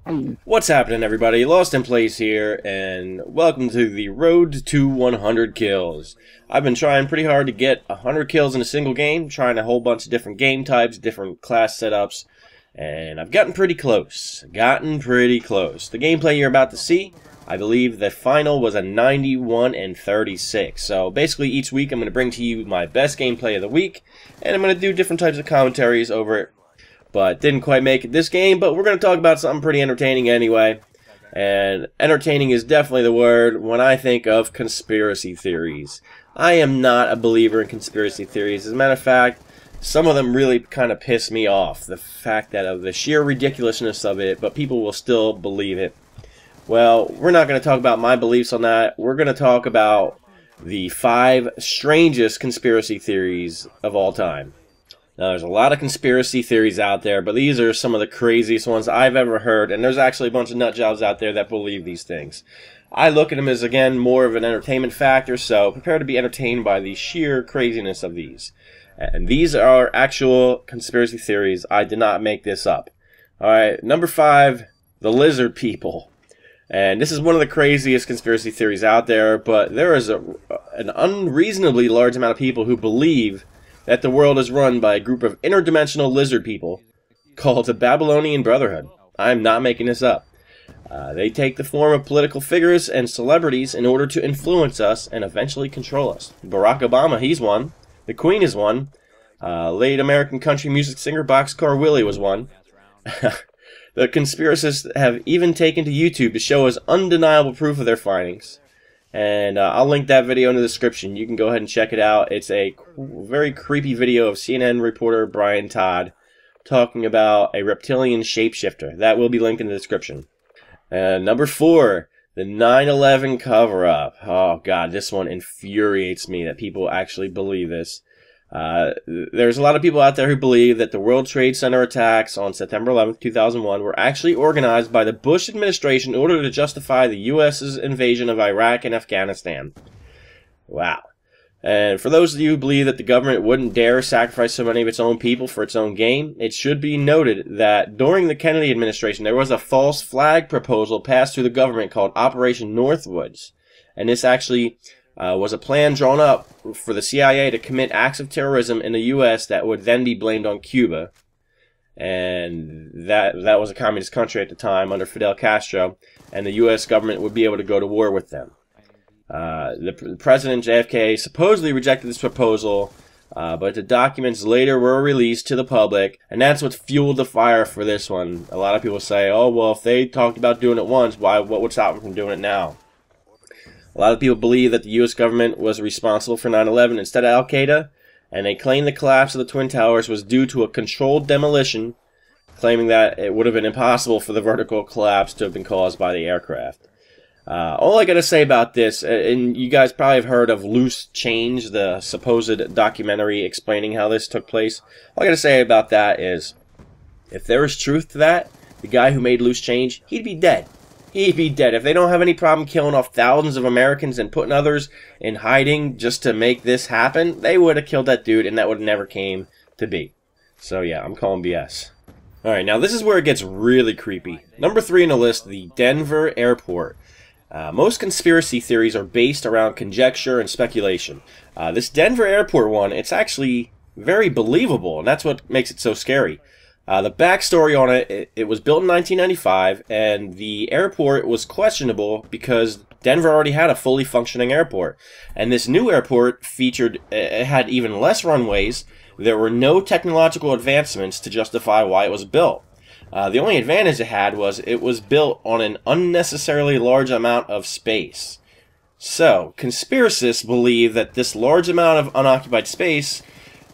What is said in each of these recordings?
What's happening, everybody? Lost in Place here, and welcome to the road to 100 kills. I've been trying pretty hard to get 100 kills in a single game, trying a whole bunch of different game types, different class setups, and I've gotten pretty close. The gameplay you're about to see, I believe the final was a 91 and 36. So basically each week I'm going to bring to you my best gameplay of the week, and I'm going to do different types of commentaries over it. But didn't quite make it this game, but we're going to talk about something pretty entertaining anyway. And entertaining is definitely the word when I think of conspiracy theories. I am not a believer in conspiracy theories. As a matter of fact, some of them really kind of piss me off. The fact that of the sheer ridiculousness of it, but people will still believe it. Well, we're not going to talk about my beliefs on that. We're going to talk about the 5 strangest conspiracy theories of all time. Now, there's a lot of conspiracy theories out there, but these are some of the craziest ones I've ever heard, and there's actually a bunch of nutjobs out there that believe these things. I look at them as, again, more of an entertainment factor, so prepare to be entertained by the sheer craziness of these. And these are actual conspiracy theories. I did not make this up. Alright, number 5, the lizard people. And this is one of the craziest conspiracy theories out there, but there is an unreasonably large amount of people who believe that the world is run by a group of interdimensional lizard people called the Babylonian Brotherhood. I'm not making this up. They take the form of political figures and celebrities in order to influence us and eventually control us. Barack Obama, he's one. The Queen is one. Late American country music singer Boxcar Willie was one. The conspiracists have even taken to YouTube to show us undeniable proof of their findings. And I'll link that video in the description. You can go ahead and check it out. It's a very creepy video of CNN reporter Brian Todd talking about a reptilian shapeshifter. That will be linked in the description. Number 4, the 9/11 cover-up. Oh god, this one infuriates me that people actually believe this. There's a lot of people out there who believe that the World Trade Center attacks on September 11th, 2001 were actually organized by the Bush administration in order to justify the U.S.'s invasion of Iraq and Afghanistan. Wow. And for those of you who believe that the government wouldn't dare sacrifice so many of its own people for its own gain, it should be noted that during the Kennedy administration there was a false flag proposal passed through the government called Operation Northwoods. And this actually was a plan drawn up for the CIA to commit acts of terrorism in the U.S. that would then be blamed on Cuba. And that was a communist country at the time under Fidel Castro, and the U.S. government would be able to go to war with them. The President JFK supposedly rejected this proposal, but the documents later were released to the public, and that's what fueled the fire for this one. A lot of people say, oh, well, if they talked about doing it once, what would stop them from doing it now? A lot of people believe that the U.S. government was responsible for 9/11 instead of Al-Qaeda, and they claim the collapse of the Twin Towers was due to a controlled demolition, claiming that it would have been impossible for the vertical collapse to have been caused by the aircraft. All I got to say about this, and you guys probably have heard of Loose Change, the supposed documentary explaining how this took place. All I got to say about that is, if there is truth to that, the guy who made Loose Change, he'd be dead. He'd be dead. If they don't have any problem killing off thousands of Americans and putting others in hiding just to make this happen, they would have killed that dude and that would have never came to be. So yeah, I'm calling BS. Alright, now this is where it gets really creepy. Number 3 in the list, the Denver airport. Most conspiracy theories are based around conjecture and speculation. This Denver airport one, it's actually very believable, and that's what makes it so scary. The backstory on it, it was built in 1995, and the airport was questionable because Denver already had a fully functioning airport. And this new airport it had even less runways. There were no technological advancements to justify why it was built. The only advantage it was built on an unnecessarily large amount of space. So, conspiracists believe that this large amount of unoccupied space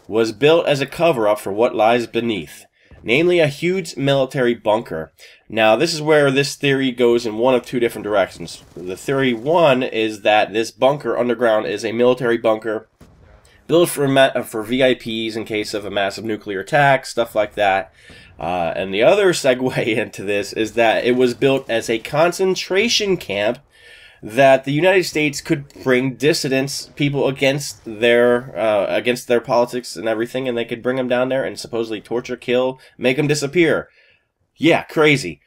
was built as a cover-up for what lies beneath, namely a huge military bunker. Now, this is where this theory goes in one of 2 different directions. The theory 1 is that this bunker underground is a military bunker built for VIPs in case of a massive nuclear attack, stuff like that. And the other segue into this is that it was built as a concentration camp that the United States could bring dissidents, people against their politics and everything, and they could bring them down there and supposedly torture, kill, make them disappear. Yeah, crazy.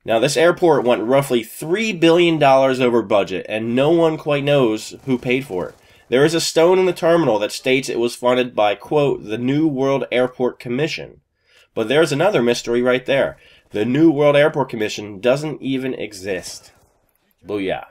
Now, this airport went roughly $3 billion over budget, and no one quite knows who paid for it. There is a stone in the terminal that states it was funded by, quote, the New World Airport Commission. But there's another mystery right there. The New World Airport Commission doesn't even exist. Booyah.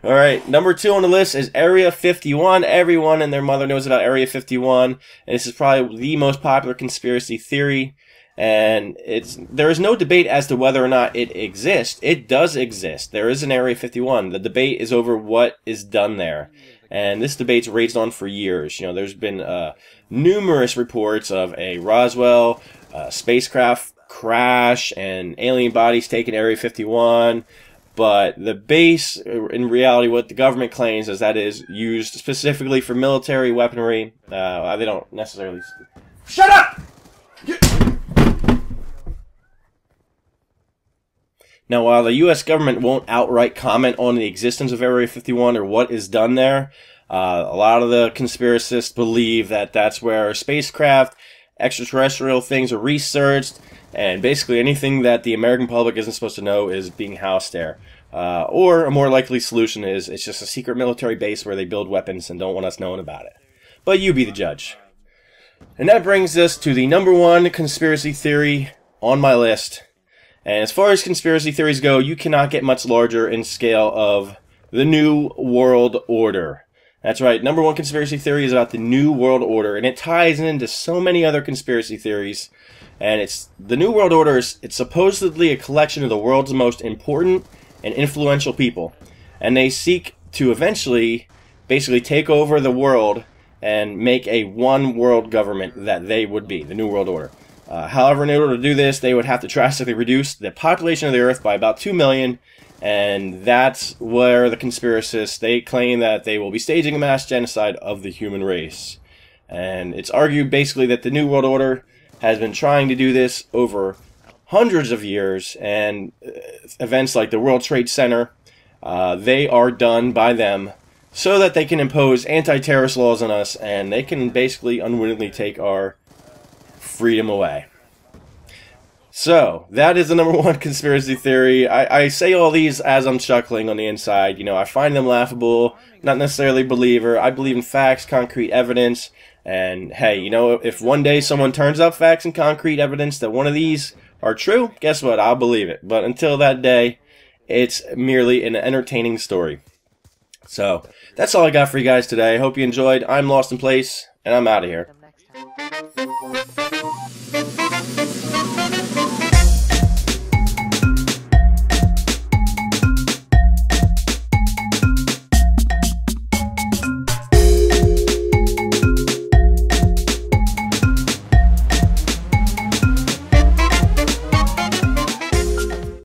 Alright, number 2 on the list is Area 51. Everyone and their mother knows about Area 51. And this is probably the most popular conspiracy theory. And there is no debate as to whether or not it exists. It does exist. There is an Area 51. The debate is over what is done there. And this debate's raged on for years. You know, there's been numerous reports of a Roswell spacecraft crash and alien bodies taking Area 51. But the base, in reality, what the government claims is that it is used specifically for military weaponry. They don't necessarily... Shut up! Now, while the U.S. government won't outright comment on the existence of Area 51 or what is done there, a lot of the conspiracists believe that that's where spacecraft, extraterrestrial things are researched, and basically anything that the American public isn't supposed to know is being housed there. Or a more likely solution is it's just a secret military base where they build weapons and don't want us knowing about it. But you be the judge. And that brings us to the number 1 conspiracy theory on my list. And as far as conspiracy theories go, you cannot get much larger in scale of the New World Order. That's right, number 1 conspiracy theory is about the New World Order, and it ties into so many other conspiracy theories. And the New World Order it's supposedly a collection of the world's most important and influential people. And they seek to eventually basically take over the world and make a one world government that they would be, the New World Order. However, in order to do this, they would have to drastically reduce the population of the Earth by about 2 million, and that's where the conspiracists, they claim that they will be staging a mass genocide of the human race. And it's argued basically that the New World Order has been trying to do this over hundreds of years, and events like the World Trade Center, they are done by them so that they can impose anti-terrorist laws on us, and they can basically unwittingly take our freedom away. So, that is the number 1 conspiracy theory. I say all these as I'm chuckling on the inside. You know, I find them laughable, not necessarily a believer. I believe in facts, concrete evidence, and hey, you know, if one day someone turns up facts and concrete evidence that one of these are true, guess what? I'll believe it. But until that day, it's merely an entertaining story. So, that's all I got for you guys today. I hope you enjoyed. I'm Lost in Place, and I'm out of here.